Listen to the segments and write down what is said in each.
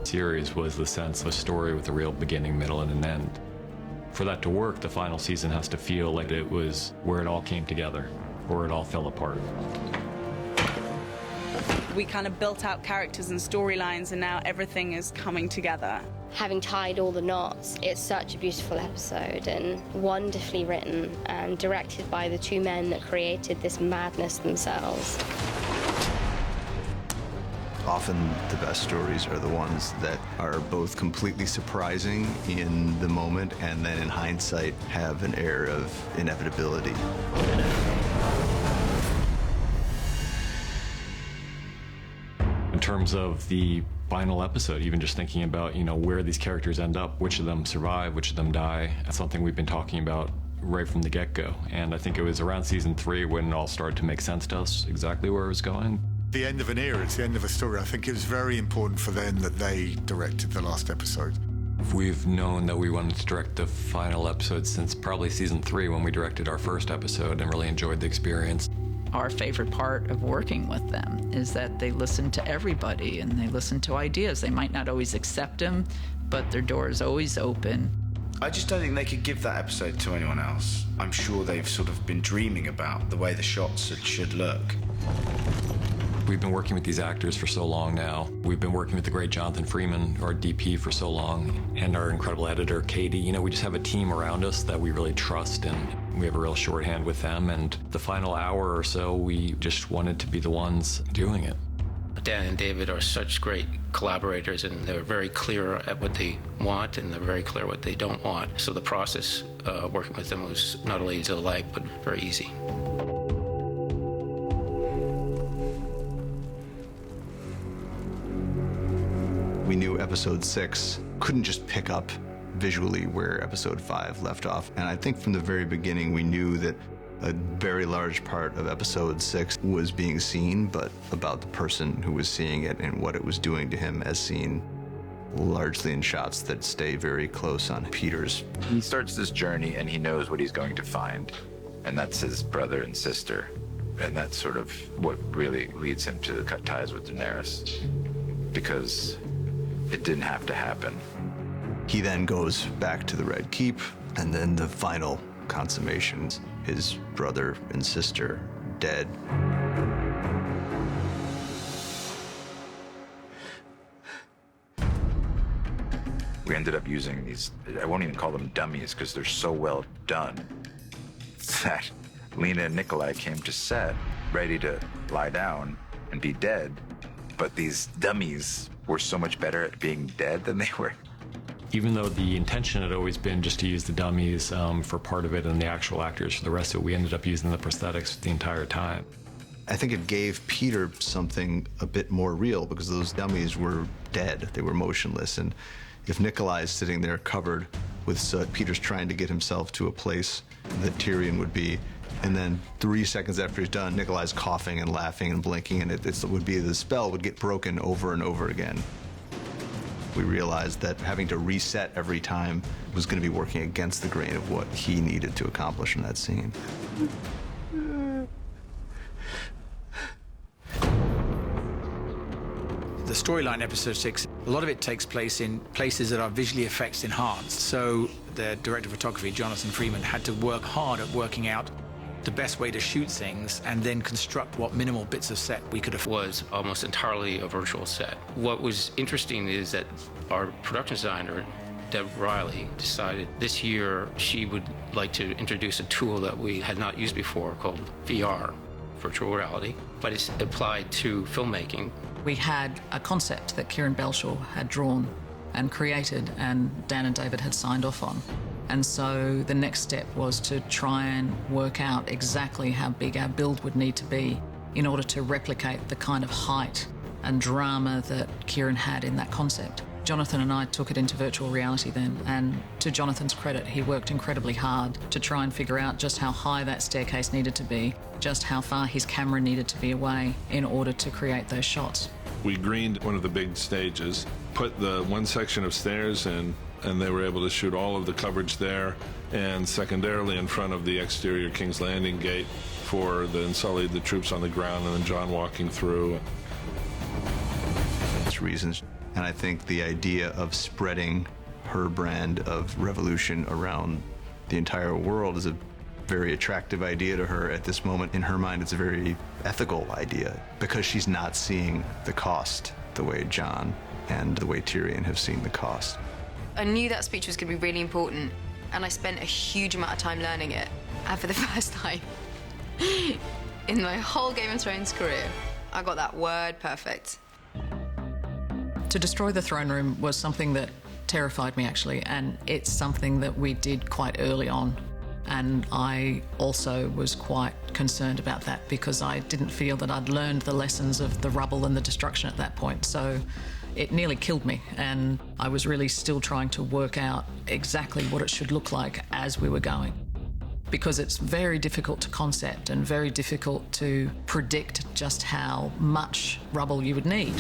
series was the sense of a story with a real beginning, middle, and an end. For that to work, the final season has to feel like it was where it all came together, or it all fell apart. We kind of built out characters and storylines, and now everything is coming together. Having tied all the knots, it's such a beautiful episode and wonderfully written and directed by the two men that created this madness themselves. Often the best stories are the ones that are both completely surprising in the moment and then in hindsight have an air of inevitability. In terms of the final episode, even just thinking about, where these characters end up, which of them survive, which of them die, that's something we've been talking about right from the get-go. And I think it was around season 3 when it all started to make sense to us, exactly where it was going. The end of an era, it's the end of a story. I think it was very important for them that they directed the last episode. We've known that we wanted to direct the final episode since probably season 3 when we directed our first episode and really enjoyed the experience. Our favorite part of working with them is that they listen to everybody and they listen to ideas. They might not always accept them, but their door is always open. I just don't think they could give that episode to anyone else. I'm sure they've sort of been dreaming about the way the shots should look. We've been working with these actors for so long now. We've been working with the great Jonathan Freeman, our DP, for so long, and our incredible editor, Katie. We just have a team around us that we really trust, and we have a real shorthand with them. And the final hour or so, we just wanted to be the ones doing it. Dan and David are such great collaborators, and they're very clear at what they want, and they're very clear what they don't want. So the process working with them was not only a delight, but very easy. We knew episode 6 couldn't just pick up visually where episode 5 left off. And I think from the very beginning we knew that a very large part of episode 6 was being seen, but about the person who was seeing it and what it was doing to him as seen largely in shots that stay very close on Peter's. He starts this journey and he knows what he's going to find, and that's his brother and sister. And that's sort of what really leads him to cut ties with Daenerys, because it didn't have to happen. He then goes back to the Red Keep, and then the final consummations, his brother and sister dead. We ended up using these, I won't even call them dummies because they're so well done, that Lena and Nikolai came to set ready to lie down and be dead, but these dummies were so much better at being dead than they were. Even though the intention had always been just to use the dummies for part of it and the actual actors for the rest of it, we ended up using the prosthetics the entire time. I think it gave Peter something a bit more real because those dummies were dead. They were motionless. And if Nikolai is sitting there covered with soot, Peter's trying to get himself to a place that Tyrion would be. And then 3 seconds after he's done, Nikolai's coughing and laughing and blinking, and it would be the spell would get broken over and over again. We realized that having to reset every time was going to be working against the grain of what he needed to accomplish in that scene. The storyline, episode 6, a lot of it takes place in places that are visually effects enhanced. So the director of photography, Jonathan Freeman, had to work hard at working out the best way to shoot things and then construct what minimal bits of set we could afford. Was almost entirely a virtual set. What was interesting is that our production designer, Deb Riley, decided this year she would like to introduce a tool that we had not used before called VR, virtual reality, but it's applied to filmmaking. We had a concept that Kieran Belshaw had drawn and created, and Dan and David had signed off on. And so the next step was to try and work out exactly how big our build would need to be in order to replicate the kind of height and drama that Kieran had in that concept. Jonathan and I took it into virtual reality then, and to Jonathan's credit, he worked incredibly hard to try and figure out just how high that staircase needed to be, just how far his camera needed to be away in order to create those shots. We greened one of the big stages, put the one section of stairs in, and they were able to shoot all of the coverage there, and secondarily in front of the exterior King's Landing gate for the Unsullied, the troops on the ground, and then John walking through. Reasons. And I think the idea of spreading her brand of revolution around the entire world is a very attractive idea to her at this moment. In her mind, it's a very ethical idea because she's not seeing the cost the way Jon and the way Tyrion have seen the cost. I knew that speech was going to be really important, and I spent a huge amount of time learning it. And for the first time in my whole Game of Thrones career, I got that word perfect. To destroy the throne room was something that terrified me, actually, and it's something that we did quite early on. And I also was quite concerned about that because I didn't feel that I'd learned the lessons of the rubble and the destruction at that point. So it nearly killed me, and I was really still trying to work out exactly what it should look like as we were going. Because it's very difficult to concept and very difficult to predict just how much rubble you would need.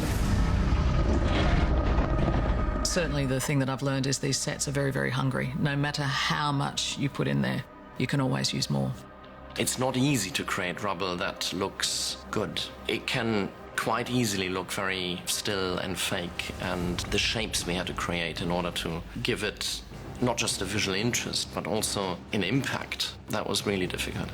Certainly the thing that I've learned is these sets are very, very hungry. No matter how much you put in there, you can always use more. It's not easy to create rubble that looks good. It can quite easily look very still and fake, and the shapes we had to create in order to give it not just a visual interest, but also an impact, that was really difficult.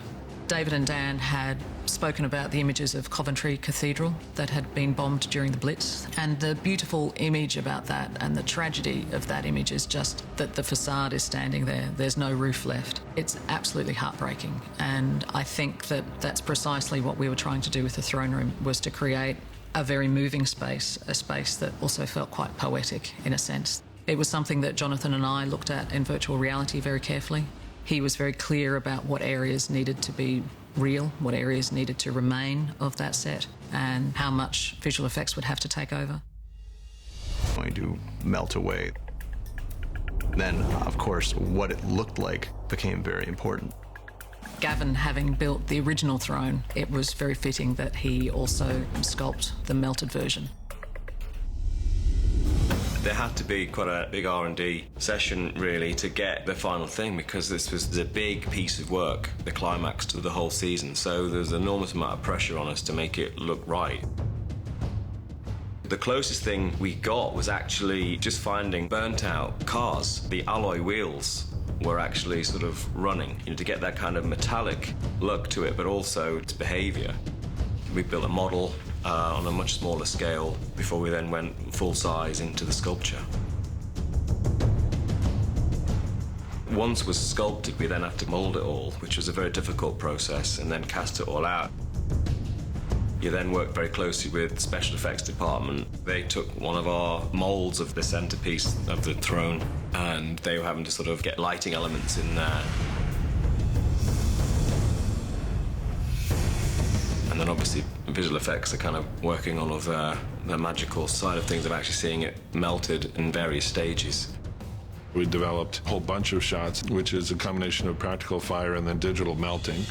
David and Dan had spoken about the images of Coventry Cathedral that had been bombed during the Blitz, and the beautiful image about that and the tragedy of that image is just that the facade is standing there. There's no roof left. It's absolutely heartbreaking, and I think that that's precisely what we were trying to do with the throne room, was to create a very moving space, a space that also felt quite poetic in a sense. It was something that Jonathan and I looked at in virtual reality very carefully. He was very clear about what areas needed to be real, what areas needed to remain of that set, and how much visual effects would have to take over. Going to melt away. Then, of course, what it looked like became very important. Gavin, having built the original throne, it was very fitting that he also sculpt the melted version. There had to be quite a big R&D session, really, to get the final thing, because this was a big piece of work, the climax to the whole season. So there's an enormous amount of pressure on us to make it look right. The closest thing we got was actually just finding burnt-out cars. The alloy wheels were actually sort of running, to get that kind of metallic look to it, but also its behavior. We built a model on a much smaller scale before we then went full size into the sculpture. Once it was sculpted, we then had to mold it all, which was a very difficult process, and then cast it all out. You then work very closely with the special effects department. They took one of our molds of the centerpiece of the throne, and they were having to sort of get lighting elements in there. And then obviously visual effects are kind of working on all of the magical side of things, of actually seeing it melted in various stages. We developed a whole bunch of shots, which is a combination of practical fire and then digital melting.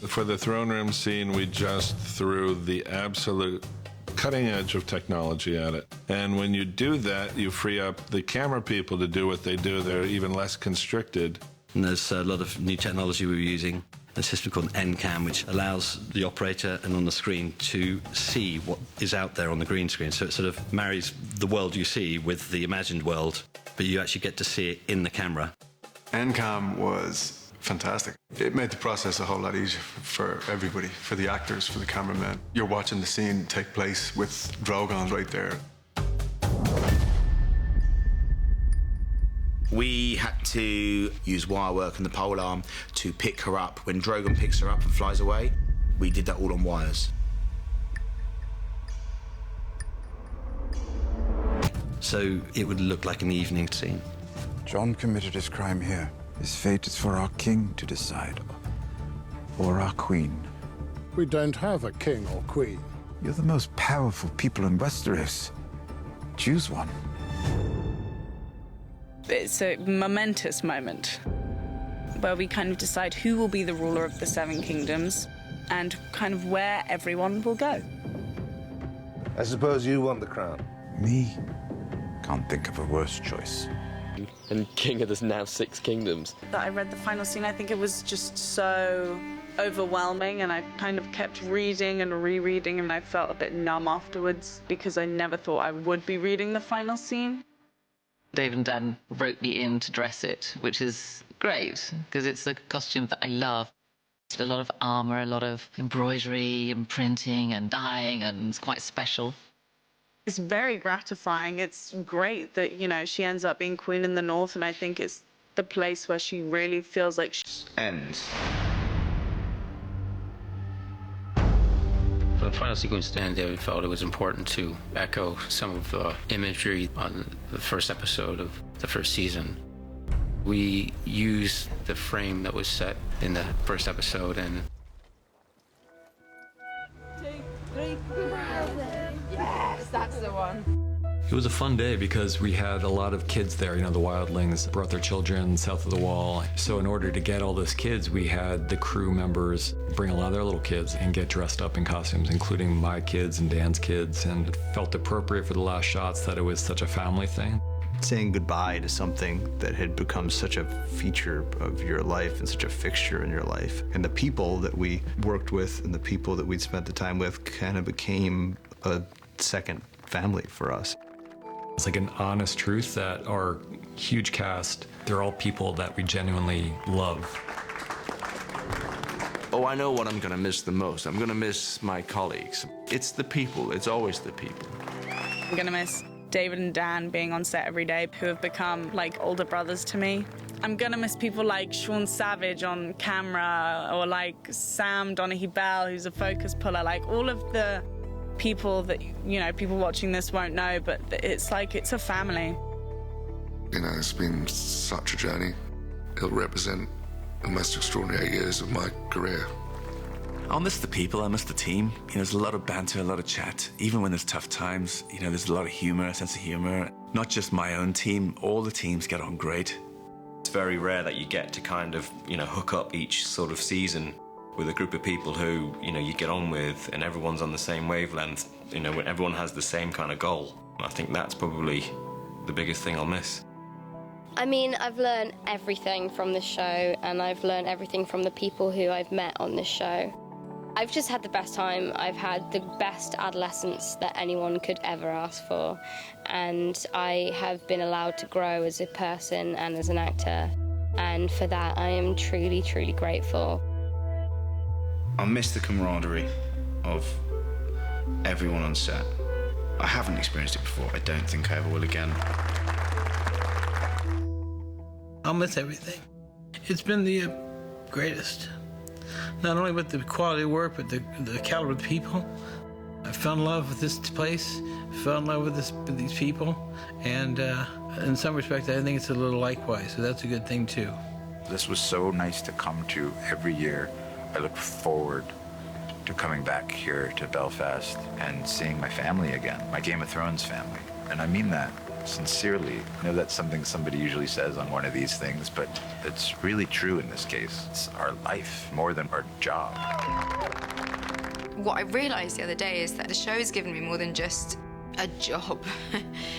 For the throne room scene, we just threw the absolute cutting edge of technology at it. And when you do that, you free up the camera people to do what they do. They're even less constricted. And there's a lot of new technology we were using, a system called NCAM, which allows the operator and on the screen to see what is out there on the green screen. So it sort of marries the world you see with the imagined world, but you actually get to see it in the camera. NCAM was fantastic. It made the process a whole lot easier for everybody, for the actors, for the cameramen. You're watching the scene take place with Drogon right there. We had to use wire work and the pole arm to pick her up. When Drogon picks her up and flies away, we did that all on wires. So it would look like an evening scene. Jon committed his crime here. His fate is for our king to decide, or our queen. We don't have a king or queen. You're the most powerful people in Westeros. Choose one. It's a momentous moment where we kind of decide who will be the ruler of the Seven Kingdoms and kind of where everyone will go. I suppose you want the crown. Me? Can't think of a worse choice. And king of the now 6 kingdoms. That I read the final scene, I think it was just so overwhelming, and I kind of kept reading and rereading, and I felt a bit numb afterwards because I never thought I would be reading the final scene. Dave and Dan wrote me in to dress it, which is great because it's a costume that I love. It's a lot of armor, a lot of embroidery and printing and dyeing, and it's quite special. It's very gratifying. It's great that, you know, she ends up being Queen in the North, and I think it's the place where she really feels like she ends. For the final sequence, Dan and David felt it was important to echo some of the imagery on the first episode of the first season. We used the frame that was set in the first episode, and Yes, that's the one. It was a fun day because we had a lot of kids there. You know, the wildlings brought their children south of the wall. So in order to get all those kids, we had the crew members bring a lot of their little kids and get dressed up in costumes, including my kids and Dan's kids. And it felt appropriate for the last shots that it was such a family thing. Saying goodbye to something that had become such a feature of your life and such a fixture in your life. And the people that we worked with and the people that we'd spent the time with kind of became a second family for us. It's like an honest truth that our huge cast, they're all people that we genuinely love. Oh, I know what I'm gonna miss the most. I'm gonna miss my colleagues. It's the people, it's always the people. I'm gonna miss David and Dan being on set every day, who have become like older brothers to me. I'm gonna miss people like Sean Savage on camera, or like Sam Donaghy-Bell, who's a focus puller, like all of the people that, you know, people watching this won't know, but it's like, it's a family. You know, it's been such a journey. It'll represent the most extraordinary 8 years of my career. I'll miss the people, I'll miss the team. You know, there's a lot of banter, a lot of chat. Even when there's tough times, you know, there's a lot of humor, a sense of humor. Not just my own team, all the teams get on great. It's very rare that you get to kind of, you know, hook up each sort of season with a group of people who, you know, you get on with, and everyone's on the same wavelength, you know, when everyone has the same kind of goal. I think that's probably the biggest thing I'll miss. I mean, I've learned everything from the show, and I've learned everything from the people who I've met on this show. I've just had the best time. I've had the best adolescence that anyone could ever ask for, and I have been allowed to grow as a person and as an actor, and for that I am truly, truly grateful. I'll miss the camaraderie of everyone on set. I haven't experienced it before. I don't think I ever will again. I'll miss everything. It's been the greatest. Not only with the quality of work, but the caliber of the people. I fell in love with this place, fell in love with these people, and in some respects, I think it's a little likewise, so that's a good thing too. This was so nice to come to every year. I look forward to coming back here to Belfast and seeing my family again, my Game of Thrones family. And I mean that sincerely. I know that's something somebody usually says on one of these things, but it's really true in this case. It's our life more than our job. What I realised the other day is that the show has given me more than just a job.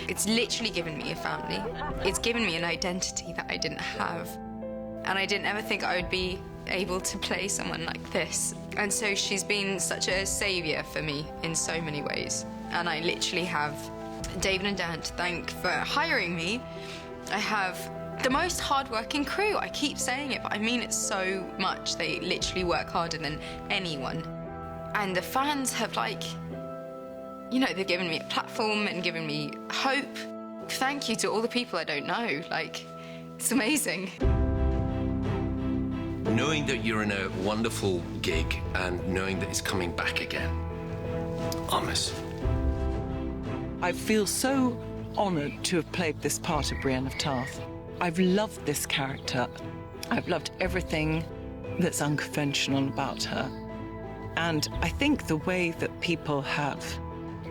It's literally given me a family. It's given me an identity that I didn't have. And I didn't ever think I would be able to play someone like this. And so she's been such a saviour for me in so many ways. And I literally have David and Dan to thank for hiring me. I have the most hard-working crew. I keep saying it, but I mean it so much. They literally work harder than anyone. And the fans have, like, you know, they've given me a platform and given me hope. Thank you to all the people I don't know. Like, it's amazing. Knowing that you're in a wonderful gig and knowing that it's coming back again, I'll miss. I feel so honoured to have played this part of Brienne of Tarth. I've loved this character. I've loved everything that's unconventional about her. And I think the way that people have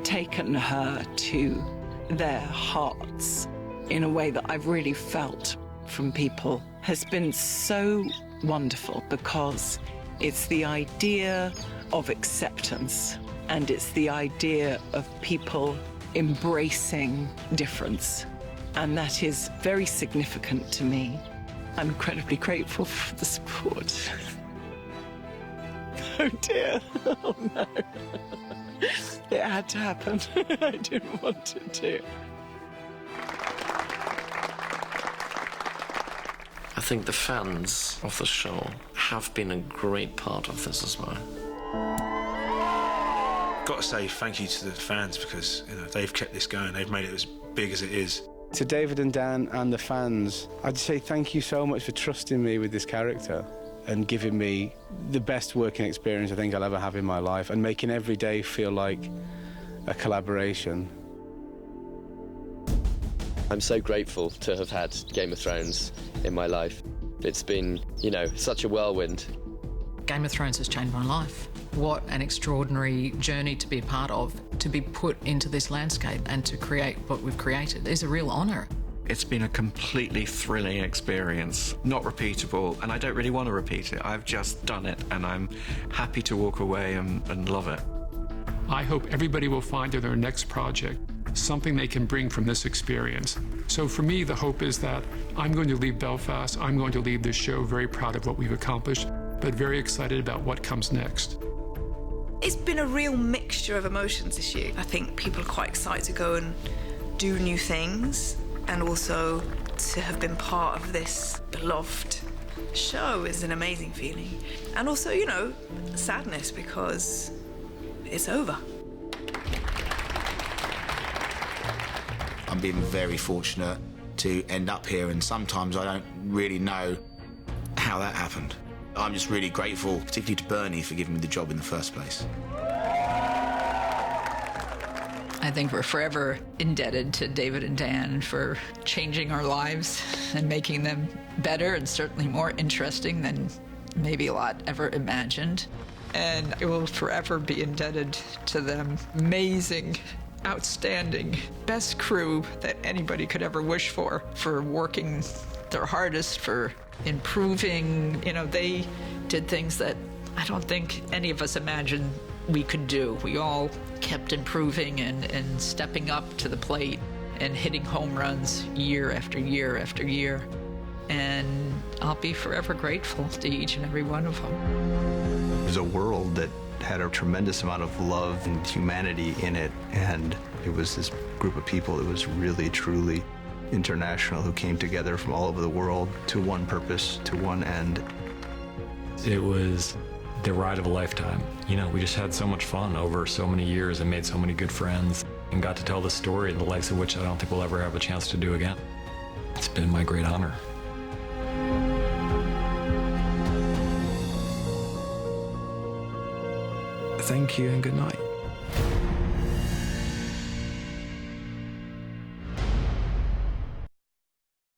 taken her to their hearts in a way that I've really felt from people has been so wonderful, because it's the idea of acceptance, and it's the idea of people embracing difference. And that is very significant to me. I'm incredibly grateful for the support. Oh dear. Oh no. It had to happen. I didn't want it to. I think the fans of the show have been a great part of this as well. Got to say thank you to the fans because they've kept this going. They've made it as big as it is. To David and Dan and the fans, I'd say thank you so much for trusting me with this character and giving me the best working experience I think I'll ever have in my life and making every day feel like a collaboration. I'm so grateful to have had Game of Thrones in my life. It's been, such a whirlwind. Game of Thrones has changed my life. What an extraordinary journey to be a part of, to be put into this landscape and to create what we've created is a real honour. It's been a completely thrilling experience, not repeatable, and I don't really want to repeat it. I've just done it, and I'm happy to walk away and love it. I hope everybody will find in their next project something they can bring from this experience. So for me, the hope is that I'm going to leave Belfast, I'm going to leave this show very proud of what we've accomplished, but very excited about what comes next. It's been a real mixture of emotions this year. I think people are quite excited to go and do new things, and also to have been part of this beloved show is an amazing feeling. And also, sadness because it's over. I'm being very fortunate to end up here, and sometimes I don't really know how that happened. I'm just really grateful, particularly to Bernie, for giving me the job in the first place. I think we're forever indebted to David and Dan for changing our lives and making them better and certainly more interesting than maybe a lot ever imagined. And I will forever be indebted to them. Amazing, outstanding, best crew that anybody could ever wish for working their hardest, for improving. They did things that I don't think any of us imagined we could do. We all kept improving and stepping up to the plate and hitting home runs year after year after year. And I'll be forever grateful to each and every one of them. There's a world that had a tremendous amount of love and humanity in it, and it was this group of people that was really, truly international, who came together from all over the world to one purpose, to one end. It was the ride of a lifetime. We just had so much fun over so many years and made so many good friends and got to tell the story, the likes of which I don't think we'll ever have a chance to do again. It's been my great honor. Thank you and good night.